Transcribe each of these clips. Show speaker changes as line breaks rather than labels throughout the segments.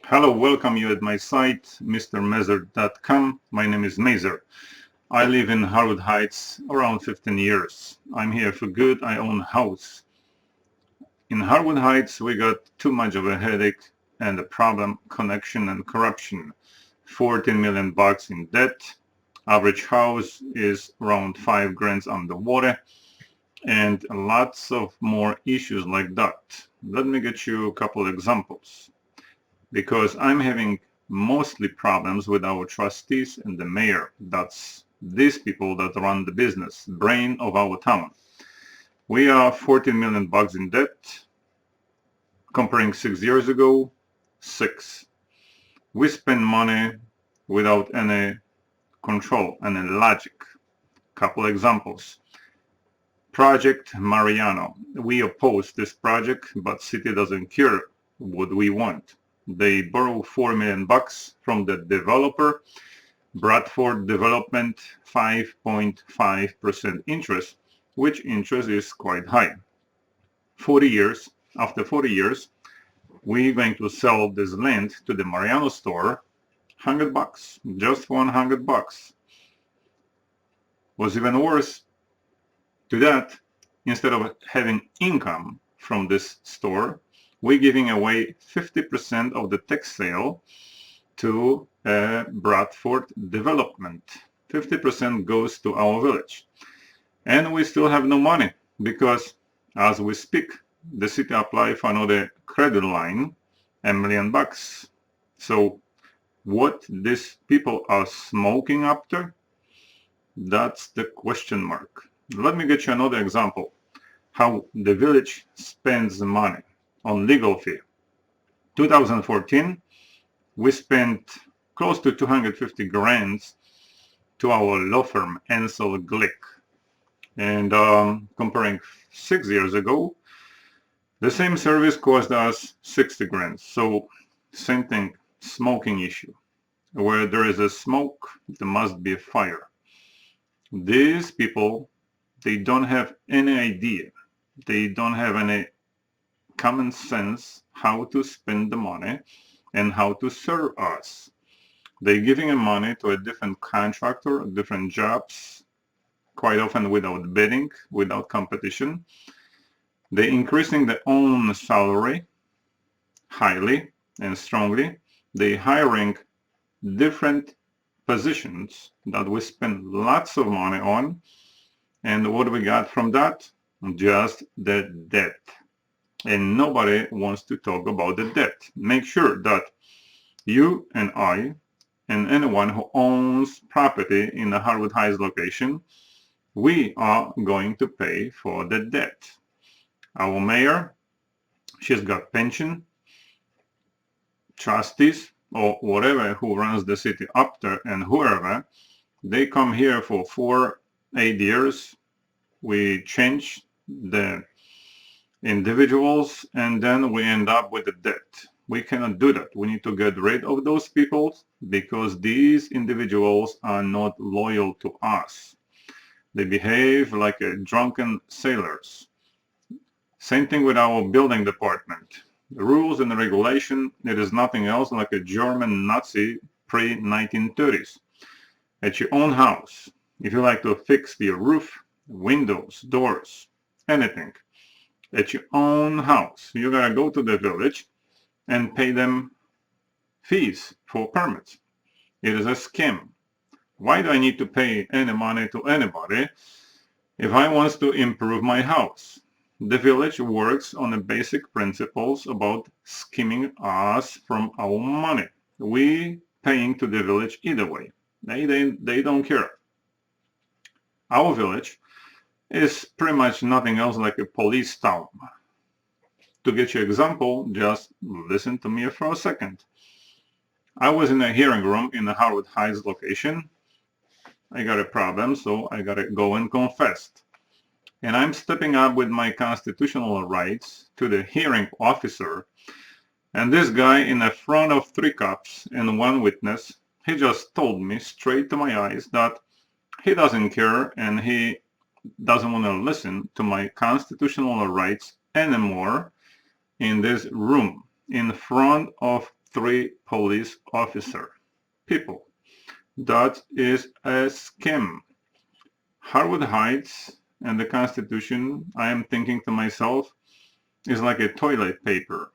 Hello, welcome you at my site, mrmazer.com. My name is Mazer. I live in Harwood Heights around 15 years. I'm here for good. I own a house. In Harwood Heights, we got too much of a headache and a problem, connection and corruption. 14 million bucks in debt. Average house is around 5 grand underwater and lots of more issues like that. Let me get you a couple examples. Because I'm having mostly problems with our trustees and the mayor. That's these people that run the business, brain of our town. We are 14 million bucks in debt, comparing 6 years ago, six. We spend money without any control and any logic. Couple examples. Project Mariano. We oppose this project, but city doesn't care what we want. They borrow 4 million bucks from the developer. Bradford Development 5.5% interest, which interest is quite high. 40 years, after 40 years, we're going to sell this land to the Mariano store, 100 bucks, just 100 bucks. What's even worse to that, instead of having income from this store, we're giving away 50% of the tax sale to Bradford Development. 50% goes to our village. And we still have no money because as we speak, the city applied for another credit line, $1 million. So what these people are smoking after, that's the question mark. Let me get you another example. How the village spends money on legal fee. 2014, we spent close to 250 grand to our law firm, Ansel Glick. And comparing 6 years ago, the same service cost us 60 grand. So same thing, smoking issue. Where there is a smoke, there must be a fire. These people, they don't have any idea. They don't have any common sense how to spend the money and how to serve us. They're giving money to a different contractor, different jobs, quite often without bidding, without competition. They're increasing their own salary highly and strongly. They're hiring different positions that we spend lots of money on. And what we got from that? Just the debt. And nobody wants to talk about the debt. Make sure that you and I and anyone who owns property in the Harwood Heights location, we are going to pay for the debt. Our mayor, she's got pension, trustees, or whatever who runs the city up there, and whoever, they come here for 8 years. We change the individuals, and then we end up with the debt. We cannot do that. We need to get rid of those people because these individuals are not loyal to us. They behave like drunken sailors. Same thing with our building department. The rules and the regulation, it is nothing else like a German Nazi pre-1930s. At your own house, if you like to fix your roof, windows, doors, anything, at your own house, you gotta go to the village and pay them fees for permits. It is a scam. Why do I need to pay any money to anybody if I want to improve my house? The village works on the basic principles about skimming us from our money. We paying to the village either way. They don't care. Our village is pretty much nothing else like a police town. To get you an example, just listen to me for a second. I was in a hearing room in the Harwood Heights location. I got a problem, so I gotta go and confess. And I'm stepping up with my constitutional rights to the hearing officer. And this guy in the front of 3 cops and 1 witness, he just told me straight to my eyes that he doesn't care and he doesn't want to listen to my constitutional rights anymore in this room in front of 3 police officers. People. That is a scam. Harwood Heights and the Constitution, I am thinking to myself, is like a toilet paper.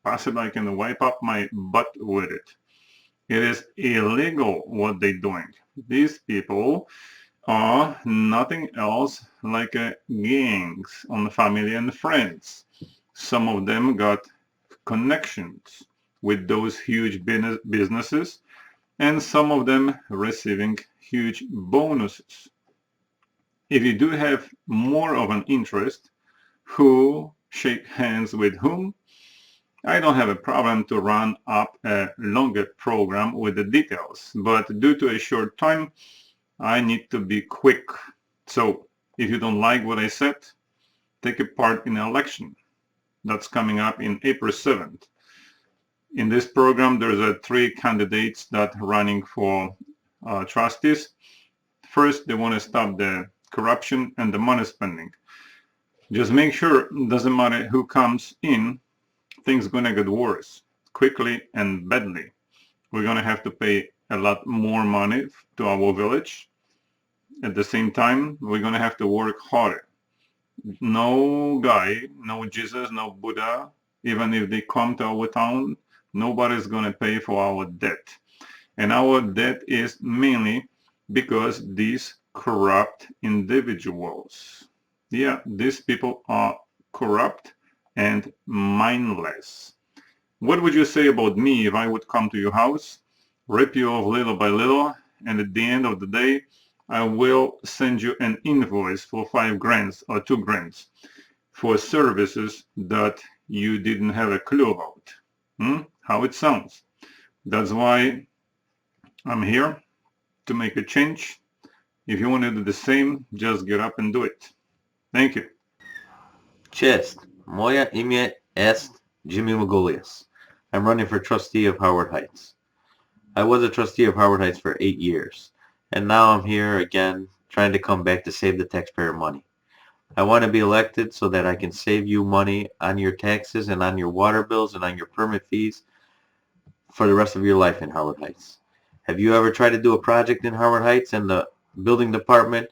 Possibly I can wipe up my butt with it. It is illegal what they're doing. These people are nothing else like gangs on family and friends. Some of them got connections with those huge businesses, and some of them receiving huge bonuses. If you do have more of an interest, who shake hands with whom, I don't have a problem to run up a longer program with the details, but due to a short time, I need to be quick. So if you don't like what I said, take a part in an election that's coming up in April 7th. In this program, there's 3 candidates that are running for trustees. First, they want to stop the corruption and the money spending. Just make sure it doesn't matter who comes in, things gonna get worse quickly and badly. We're gonna have to pay a lot more money to our village. At the same time, we're gonna have to work harder. No guy, no Jesus, no Buddha, even if they come to our town, nobody's gonna pay for our debt. And our debt is mainly because these corrupt individuals. Yeah, these people are corrupt and mindless. What would you say about me if I would come to your house, rip you off little by little, and at the end of the day, I will send you an invoice for 5 grand or 2 grand for services that you didn't have a clue about? How it sounds. That's why I'm here to make a change. If you want to do the same, just get up and do it. Thank you.
Cześć, moje imię jest Jimmy Magolius. I'm running for trustee of Harwood Heights. I was a trustee of Harwood Heights for 8 years, and now I'm here again trying to come back to save the taxpayer money. I want to be elected so that I can save you money on your taxes and on your water bills and on your permit fees for the rest of your life in Harwood Heights. Have you ever tried to do a project in Harwood Heights and the building department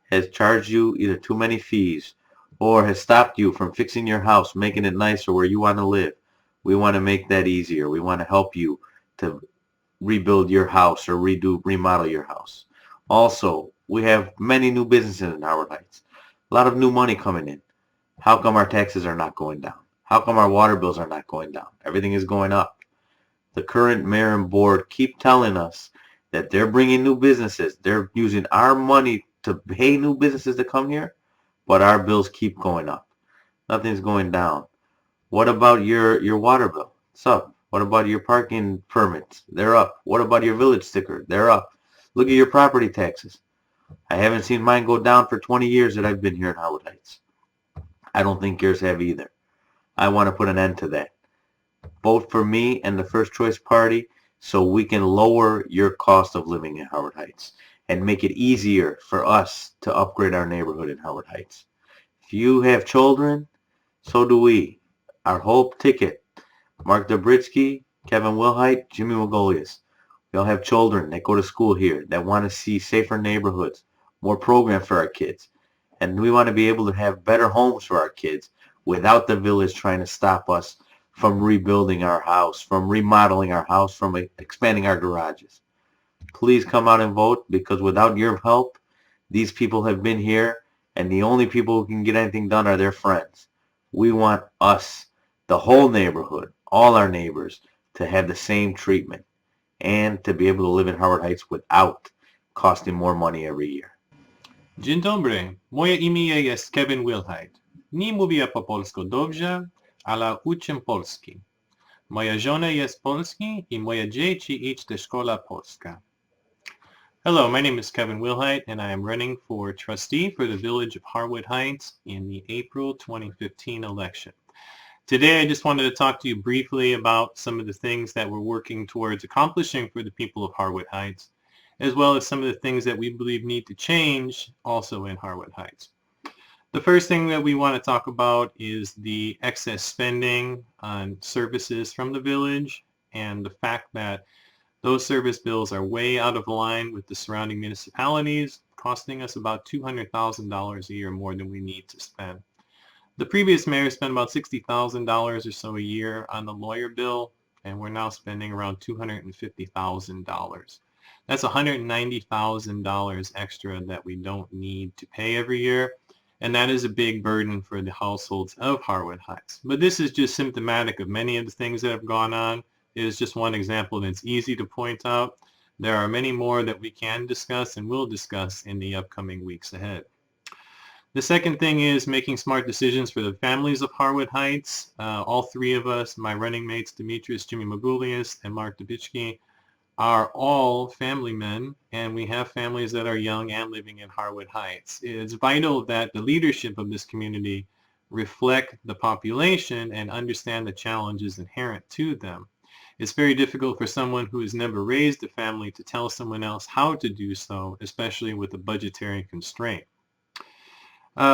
has charged you either too many fees or has stopped you from fixing your house, making it nicer where you want to live? We want to make that easier. We want to help you to rebuild your house or remodel your house. Also, we have many new businesses in Harwood Heights. A lot of new money coming in. How come our taxes are not going down? How come our water bills are not going down? Everything is going up. The current mayor and board keep telling us that they're bringing new businesses. They're using our money to pay new businesses to come here, but our bills keep going up. Nothing's going down. What about your water bill? It's up. What about your parking permits? They're up. What about your village sticker? They're up. Look at your property taxes. I haven't seen mine go down for 20 years that I've been here in Harwood Heights. I don't think yours have either. I want to put an end to that. Vote for me and the First Choice Party so we can lower your cost of living in Harwood Heights and make it easier for us to upgrade our neighborhood in Harwood Heights. If you have children, so do we. Our whole ticket, Mark Dobritsky, Kevin Wilhite, Jimmy Magolius. We all have children that go to school here that want to see safer neighborhoods, more programs for our kids. And we want to be able to have better homes for our kids without the village trying to stop us from rebuilding our house, from remodeling our house, from expanding our garages. Please come out and vote, because without your help, these people have been here, and the only people who can get anything done are their friends. We want us, the whole neighborhood, all our neighbors, to have the same treatment and to be able to live in Harwood Heights without costing more money every year.
Dzień dobry, moje imię jest Kevin Wilhite. Nie mówię po polsku dobrze, ale uczę polski. Moja żona jest polski i moje dzieci idą do szkoły polska. Hello, my name is Kevin Wilhite, and I am running for trustee for the village of Harwood Heights in the April 2015 election. Today, I just wanted to talk to you briefly about some of the things that we're working towards accomplishing for the people of Harwood Heights, as well as some of the things that we believe need to change also in Harwood Heights. The first thing that we want to talk about is the excess spending on services from the village and the fact that those service bills are way out of line with the surrounding municipalities, costing us about $200,000 a year more than we need to spend. The previous mayor spent about $60,000 or so a year on the lawyer bill, and we're now spending around $250,000. That's $190,000 extra that we don't need to pay every year, and that is a big burden for the households of Harwood Heights. But this is just symptomatic of many of the things that have gone on. It is just one example, and it's easy to point out. There are many more that we can discuss and will discuss in the upcoming weeks ahead. The second thing is making smart decisions for the families of Harwood Heights. All three of us, my running mates, Demetrius, Jimmy Magoulias, and Mark Dubitsky, are all family men, and we have families that are young and living in Harwood Heights. It's vital that the leadership of this community reflect the population and understand the challenges inherent to them. It's very difficult for someone who has never raised a family to tell someone else how to do so, especially with a budgetary constraint.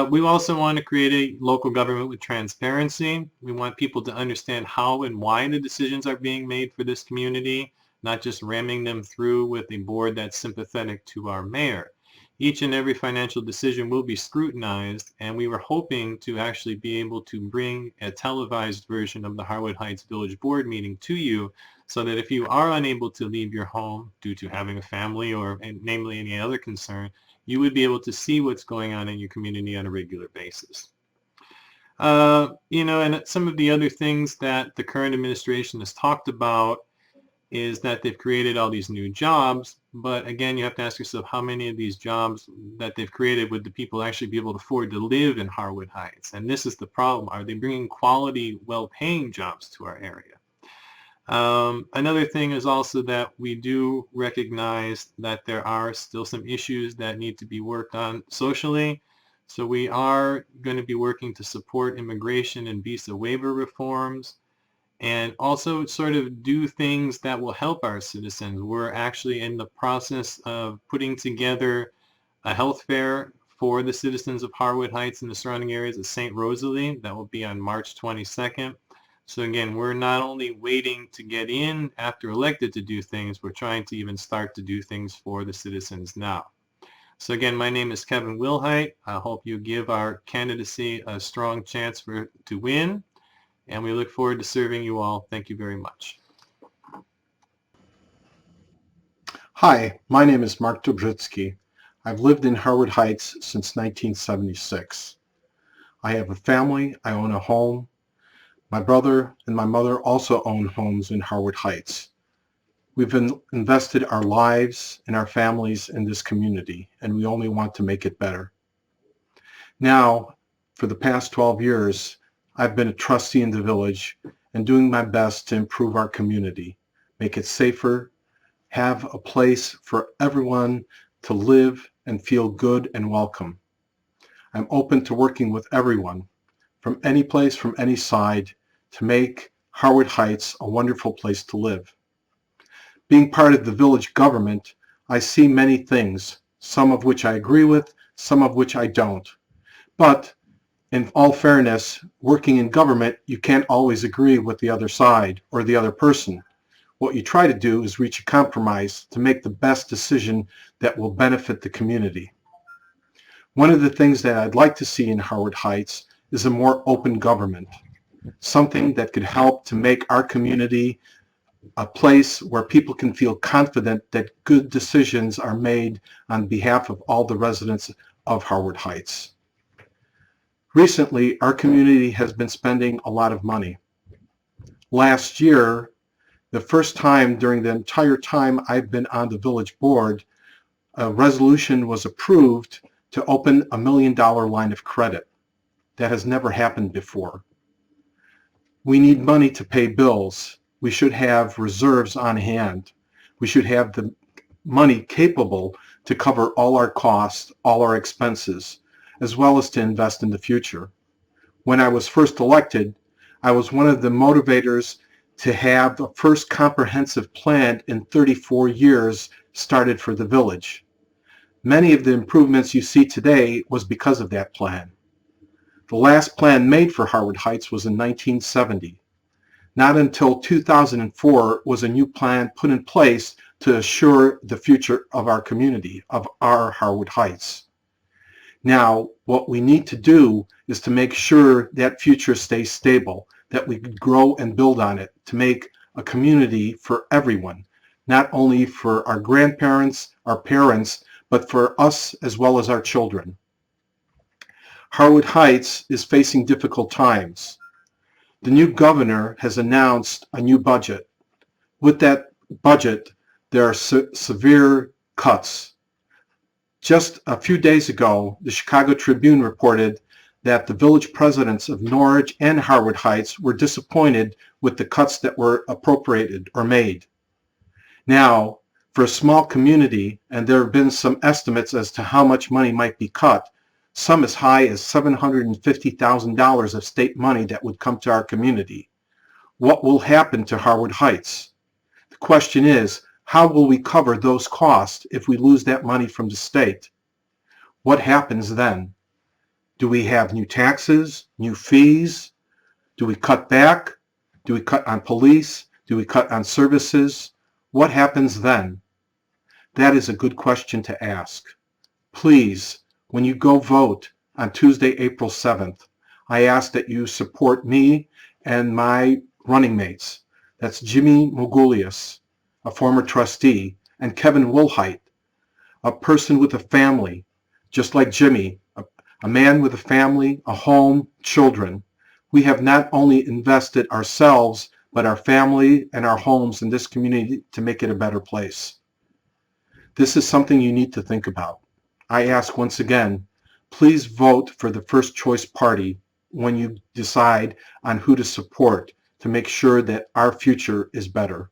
We also want to create a local government with transparency. We want people to understand how and why the decisions are being made for this community, not just ramming them through with a board that's sympathetic to our mayor. Each and every financial decision will be scrutinized, and we were hoping to actually be able to bring a televised version of the Harwood Heights Village Board meeting to you, so that if you are unable to leave your home due to having a family or namely any other concern, you would be able to see what's going on in your community on a regular basis. And some of the other things that the current administration has talked about is that they've created all these new jobs, but again, you have to ask yourself how many of these jobs that they've created would the people actually be able to afford to live in Harwood Heights? And this is the problem. Are they bringing quality, well-paying jobs to our area? Another thing is also that we do recognize that there are still some issues that need to be worked on socially. So we are going to be working to support immigration and visa waiver reforms, and also sort of do things that will help our citizens. We're actually in the process of putting together a health fair for the citizens of Harwood Heights and the surrounding areas of St. Rosalie. That will be on March 22nd. So again, we're not only waiting to get in after elected to do things, we're trying to even start to do things for the citizens now. So again, my name is Kevin Wilhite. I hope you give our candidacy a strong chance to win, and we look forward to serving you all. Thank you very much.
Hi, my name is Mark Dobritsky. I've lived in Harwood Heights since 1976. I have a family, I own a home. My brother and my mother also own homes in Harwood Heights. We've invested our lives and our families in this community, and we only want to make it better. Now, for the past 12 years, I've been a trustee in the village and doing my best to improve our community, make it safer, have a place for everyone to live and feel good and welcome. I'm open to working with everyone from any place, from any side, to make Harwood Heights a wonderful place to live. Being part of the village government, I see many things, some of which I agree with, some of which I don't. But in all fairness, working in government, you can't always agree with the other side or the other person. What you try to do is reach a compromise to make the best decision that will benefit the community. One of the things that I'd like to see in Harwood Heights is a more open government, something that could help to make our community a place where people can feel confident that good decisions are made on behalf of all the residents of Harwood Heights. Recently, our community has been spending a lot of money. Last year, the first time during the entire time I've been on the village board, a resolution was approved to open a $1 million line of credit. That has never happened before. We need money to pay bills. We should have reserves on hand. We should have the money capable to cover all our costs, all our expenses, as well as to invest in the future. When I was first elected, I was one of the motivators to have the first comprehensive plan in 34 years started for the village. Many of the improvements you see today was because of that plan. The last plan made for Harwood Heights was in 1970. Not until 2004 was a new plan put in place to assure the future of our community, of our Harwood Heights. Now, what we need to do is to make sure that future stays stable, that we grow and build on it to make a community for everyone, not only for our grandparents, our parents, but for us as well as our children. Harwood Heights is facing difficult times. The new governor has announced a new budget. With that budget, there are severe cuts. Just a few days ago, the Chicago Tribune reported that the village presidents of Norwich and Harwood Heights were disappointed with the cuts that were appropriated or made. Now, for a small community, and there have been some estimates as to how much money might be cut, some as high as $750,000 of state money that would come to our community. What will happen to Harwood Heights? The question is, how will we cover those costs if we lose that money from the state? What happens then? Do we have new taxes, new fees? Do we cut back? Do we cut on police? Do we cut on services? What happens then? That is a good question to ask. Please, when you go vote on Tuesday, April 7th, I ask that you support me and my running mates. That's Jimmy Mogulius, a former trustee, and Kevin Wilhite, a person with a family, just like Jimmy, a man with a family, a home, children. We have not only invested ourselves, but our family and our homes in this community to make it a better place. This is something you need to think about. I ask once again, please vote for the first choice party when you decide on who to support to make sure that our future is better.